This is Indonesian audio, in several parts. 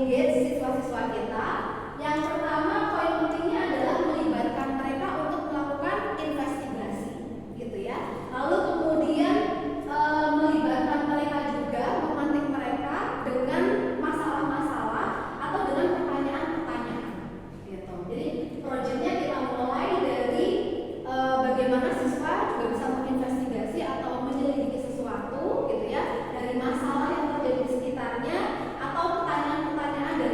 mengengage siswa-siswa kita. Yang pertama, poin pentingnya adalah melibatkan mereka untuk melakukan investigasi, gitu ya. Lalu kemudian melibatkan mereka juga, memantik mereka dengan masalah-masalah atau dengan pertanyaan-pertanyaan, gitu. Jadi proyeknya kita mulai dari bagaimana siswa juga bisa menginvestigasi atau menyelidiki sesuatu, gitu ya, dari masalah yang terjadi di sekitarnya atau pertanyaan-pertanyaan dari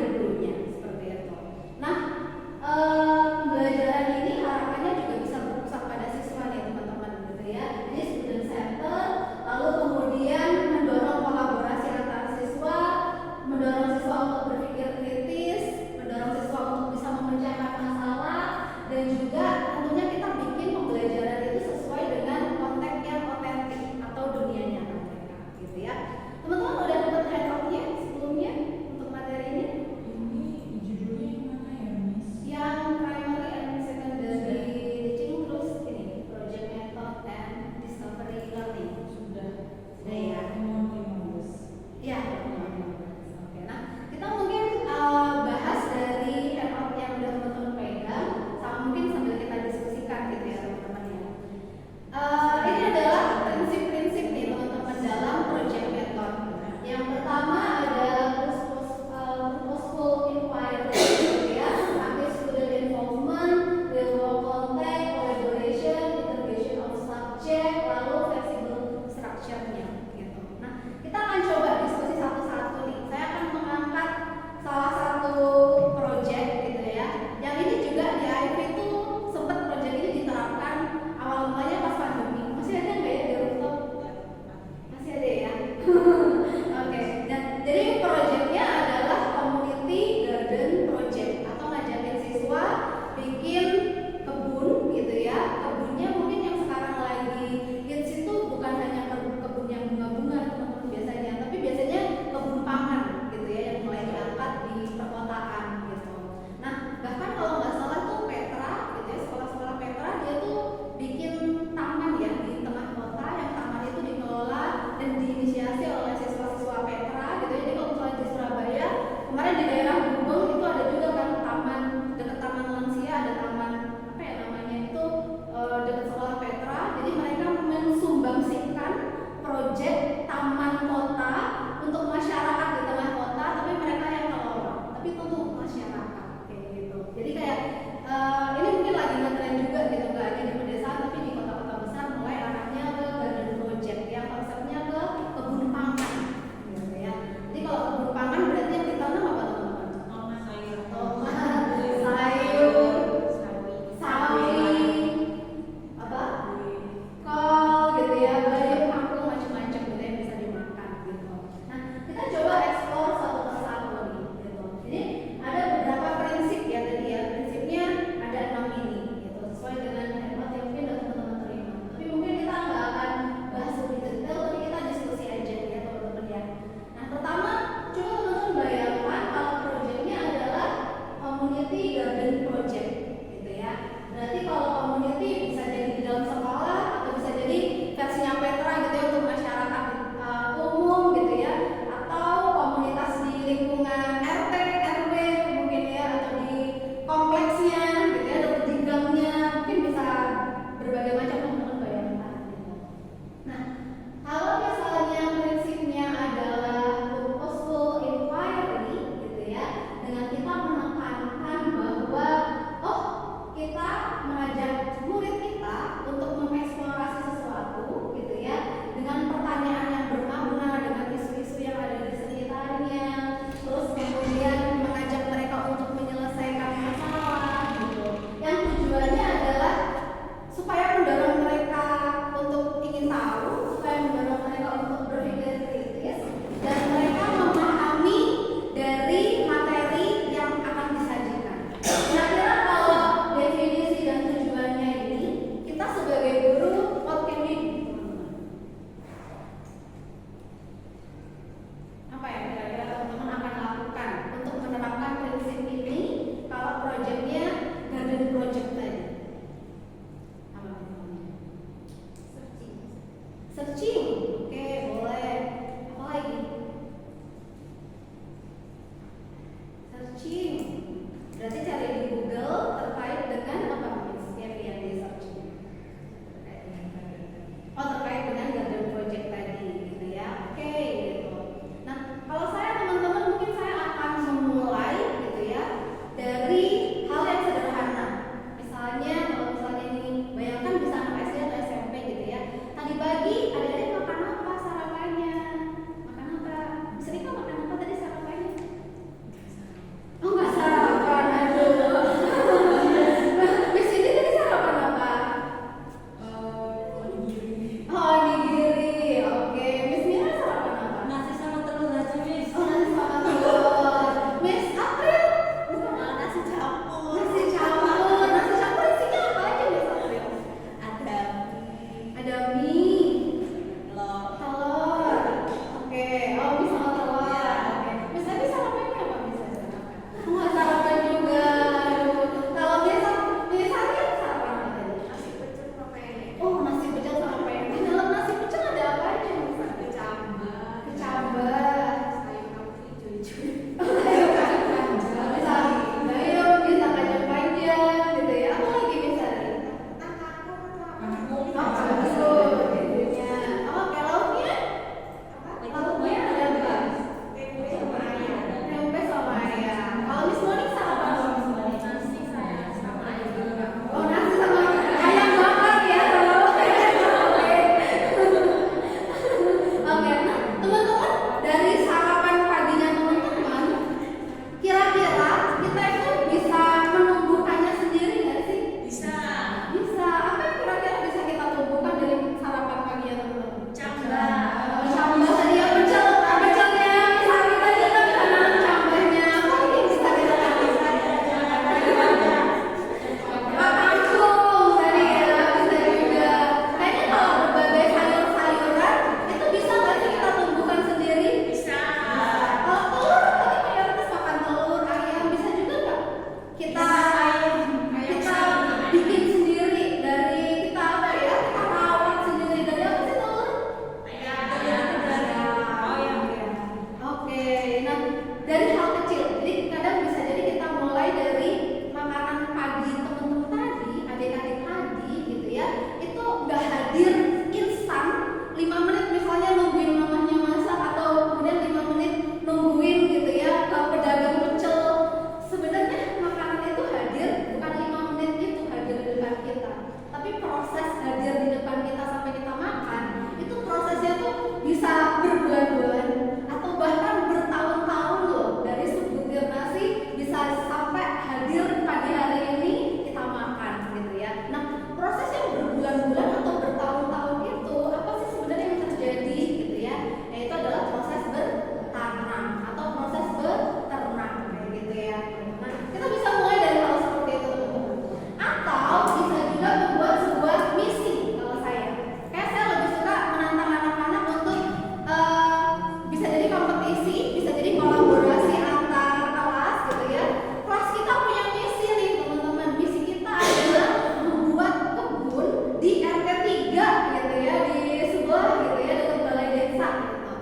misi, bisa jadi kolaborasi antar kelas gitu ya. Kelas kita punya misi nih teman-teman. Misi kita adalah membuat kebun di RT 3 gitu ya, di sebelah gitu ya, dekat balai desa gitu. Nah,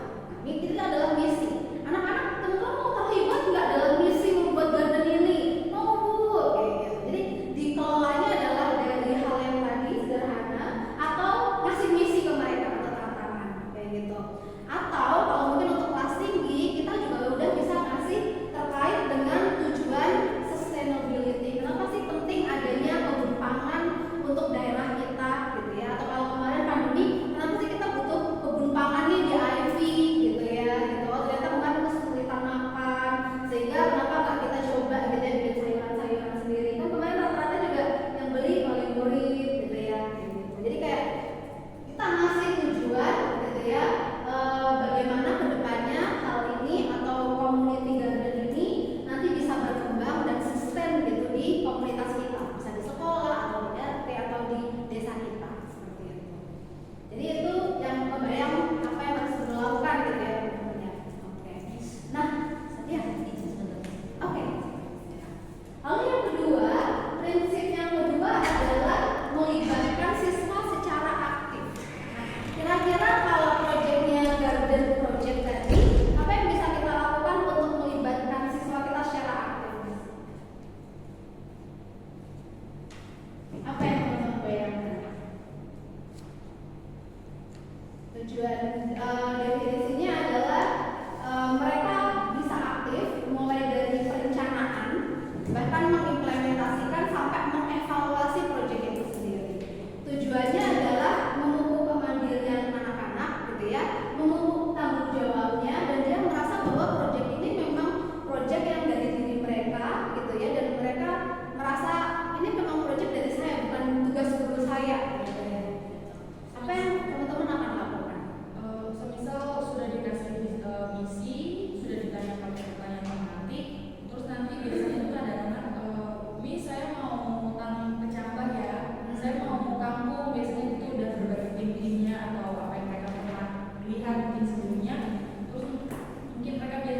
ini adalah misi. Anak-anak teman-teman mau terlibat nggak dalam misi membuat garden ini? Mau Bu, kayak gitu. Jadi dikelolanya adalah dari hal yang tadi sederhana, atau ngasih misi ke mereka atau tantangan kayak gitu. Atau kalau mungkin untuk kelas tinggi kita juga udah bisa ngasih terkait dengan tujuan sustainability. Kenapa sih penting adanya kebun pangan untuk daerah kita gitu ya? Atau kalau kemarin pandemi, kenapa sih kita butuh kebun pangan nih di IV gitu ya? Gitu. Oh, ternyata bukan kesulitan makan, sehingga kenapa nggak kita coba gitu ya bikin sayuran-sayuran sendiri? Kan kemarin rata-rata juga yang beli oleh murid gitu ya. Gitu. Jadi kayak kita ngasih tujuan gitu ya, bagaimana kedepannya hal ini atau community garden ini nanti bisa berkembang dan sustain gitu di komunitas kita, bisa di sekolah atau di RT atau di desa kita seperti itu. Jadi itu yang kebayang apa yang harus dilakukan gitu ya teman-teman. Oke. Nah, ya. Oke. Lalu yang kedua, prinsip yang kedua adalah melibatkan siswa secara aktif. Nah, kira-kira kalau proyeknya garden project tadi, apa yang bisa kita lakukan untuk melibatkan siswa kita secara aktif? Apa yang teman-teman bayangkan? Tujuan definisinya adalah mereka bisa aktif mulai dari perencanaan, bahkan mengimplementasikan sampai mengevaluasi proyek itu sendiri. Tujuannya adalah memupuk kemandirian anak-anak gitu ya, memupuk tanggung jawabnya, dan dia merasa bahwa proyek ini memang proyek yang dari diri mereka gitu ya, dan mereka merasa ini memang proyek dari saya, bukan tugas guru saya gitu ya. Apa yang teman-teman akan lakukan? Semisal sudah dikasih misi, sudah ditanyakan pertanyaan tematik, terus nanti biasanya itu ada anak, Miss saya mau tanam kecambah ya, saya mau kampung, biasanya itu udah berbagi tim-timnya atau apa yang mereka pernah lihat di sebelumnya, terus mungkin mereka biasanya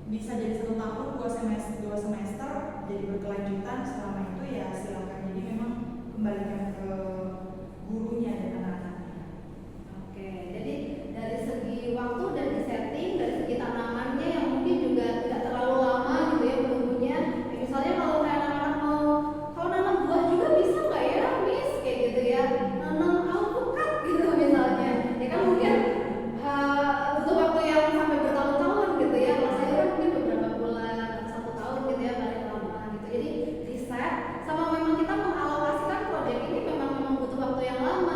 bisa jadi 1 tahun, 2 semester, jadi berkelanjutan. Selama itu ya silakan. Jadi memang kembalikan ke gurunya dan anak-anaknya. Oke, jadi dari segi waktu dan di setting, dari segi tanamannya yang mungkin juga tidak terlalu lama gitu ya menunggunya. Ya, misalnya kalau kayak anak-anak mau, kalau nanam buah juga bisa nggak ya, Miss? Kayak gitu ya, nanam alpukat gitu misalnya. Ya kan mungkin butuh waktu yang sampai bertahun-tahun gitu ya. Kalau saya kan mungkin beberapa bulan, 1 tahun gitu ya paling lama gitu. Jadi riset sama memang kita mengalokasikan proyek ini memang butuh waktu yang lama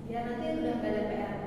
biar nanti udah nggak ada PR.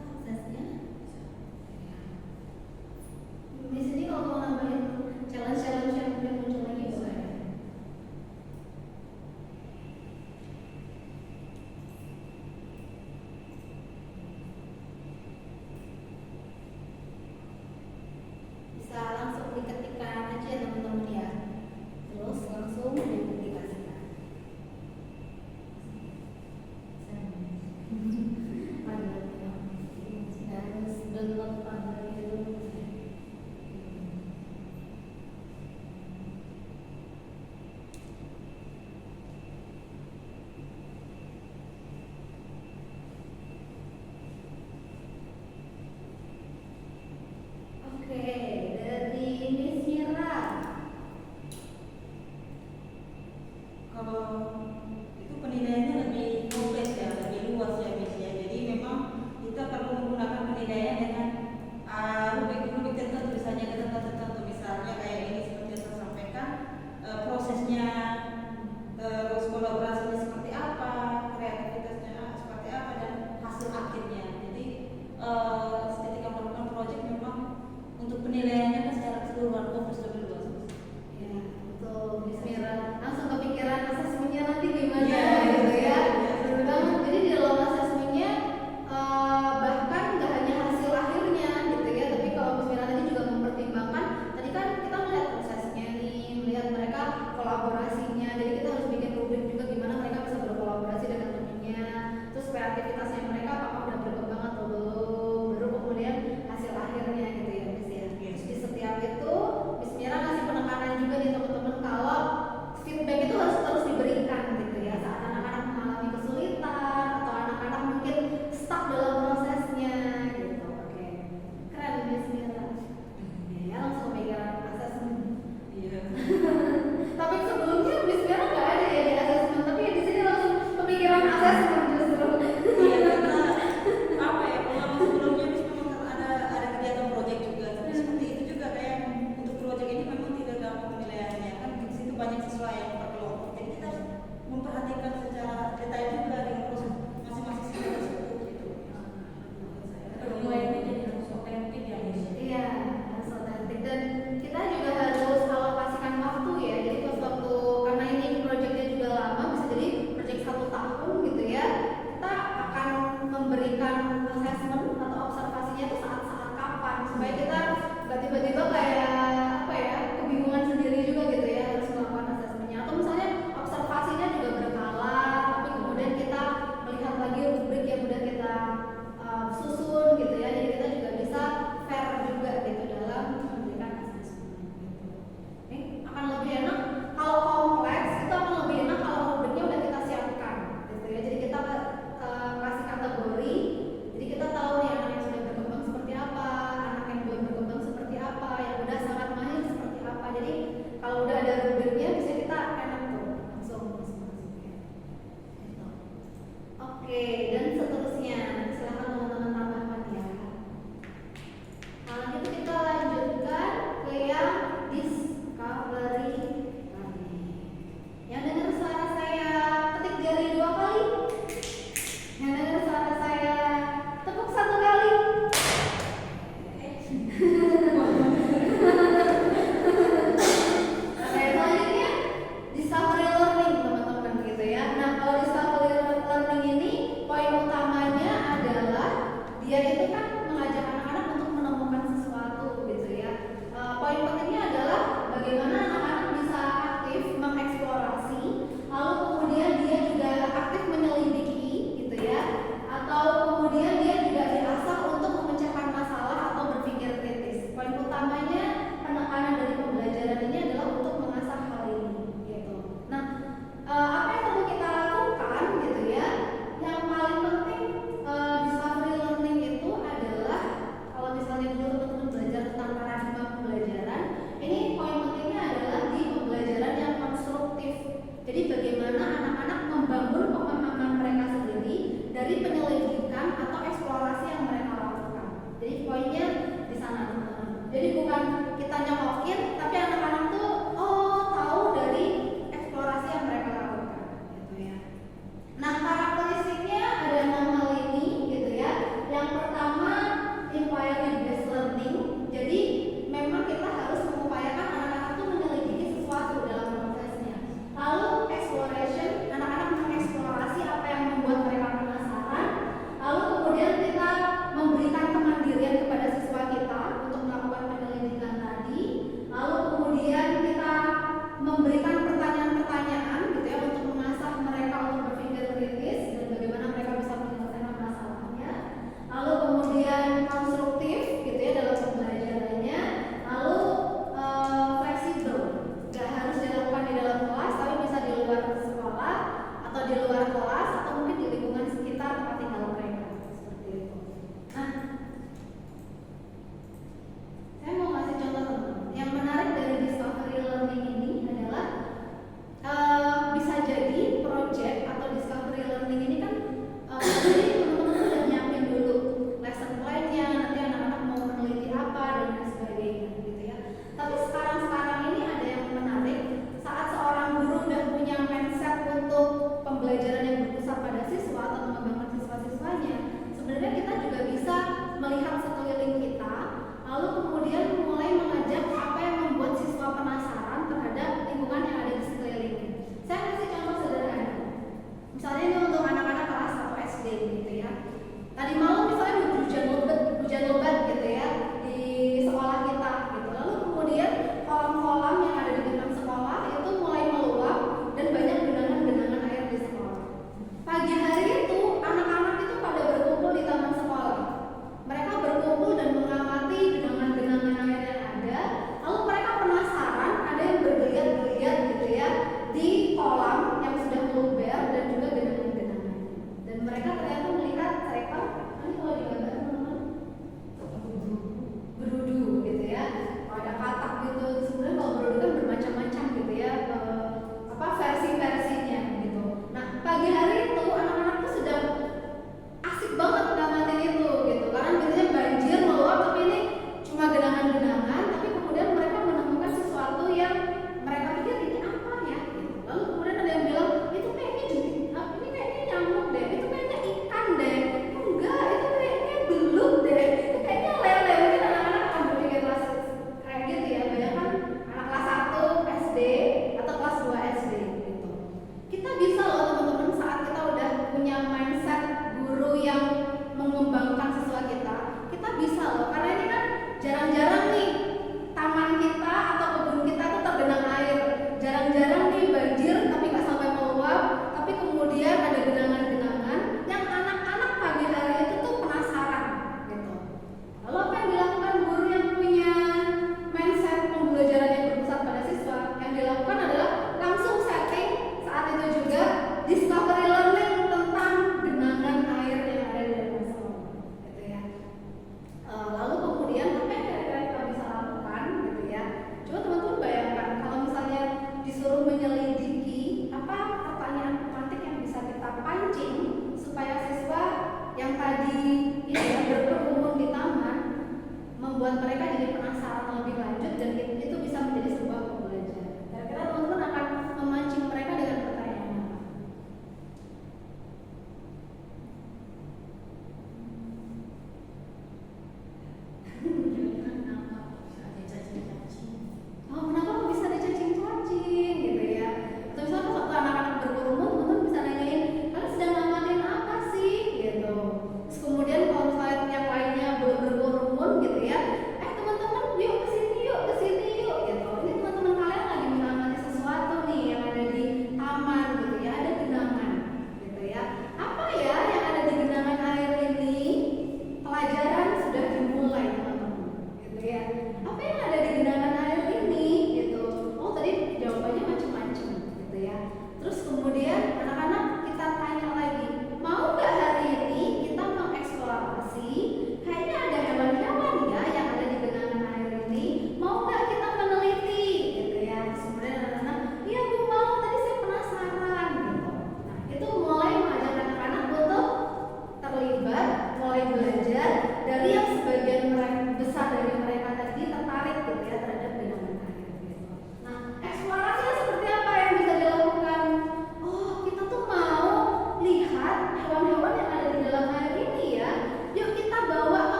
Aksesnya di sini kalau mau nambahin challenge yang mungkin muncul lagi boleh. Bisa langsung diketikkan aja ya teman-teman ya, terus langsung dipublikasikan. Harus download panel dulu. Oke, dari Miss Mira. Kalau itu penilaiannya lebih kompleks ya, lebih luas ya Miss ya. Jadi memang kita perlu menggunakan penilaian dengan rubrik-rubrik tertentu, misalnya tertentu, misalnya kayak ini seperti yang saya sampaikan, prosesnya, terus kolaborasinya seperti apa, kreativitasnya seperti apa, dan hasil akhirnya. Jadi ketika melakukan proyek memang untuk penilaiannya kan secara keseluruhan fokus lebih luas. Ya, betul Miss Mira. Langsung kepikiran asesmennya nanti gimana Iya, gitu ya. iya. Betul banget. Jadi di dalam asesmennya bahkan nggak hanya hasil akhirnya gitu ya, tapi kalau Miss Mira tadi juga mempertimbangkan, tadi kan kita melihat prosesnya nih, melihat mereka kolaborasinya. Jadi kita harus bikin rubrik juga gimana mereka bisa berkolaborasi dengan temennya. Terus kreativitasnya mereka apakah udah berkembang atau belum. Baru kemudian hasil akhirnya gitu ya Miss ya. Terus di setiap itu Miss Mira ngasih penekanan juga nih teman-teman kalau feedback itu harus terus diberikan gitu ya saat anak-anak mengalami kesulitan atau anak-anak mungkin stuck dalam prosesnya gitu. Oke, keren Miss Mira. Ya langsung kepikiran asesmen. Iya. Tapi sebelumnya Miss Mira nggak ada ya di asesmen, tapi di sini langsung kepikiran asesmen justru. Iya, karena apa ya, pengalaman sebelumnya Miss memang ada kegiatan proyek juga, tapi seperti itu juga kayak untuk proyek ini memang tidak gampang penilaiannya kan, di situ banyak siswa yang berkelompok, jadi kita harus memperhatikan secara detail juga dengan proses masing-masing siswa tersebut gitu. Penilaiannya jadi harus otentik ya Miss. Iya, harus otentik dan kita juga harus alokasikan waktu ya. Jadi pas waktu karena ini proyeknya juga lama, bisa jadi proyek 1 tahun gitu ya. Kita akan memberikan assessment atau observasinya itu saat-saat kapan supaya kita nggak tiba-tiba kayak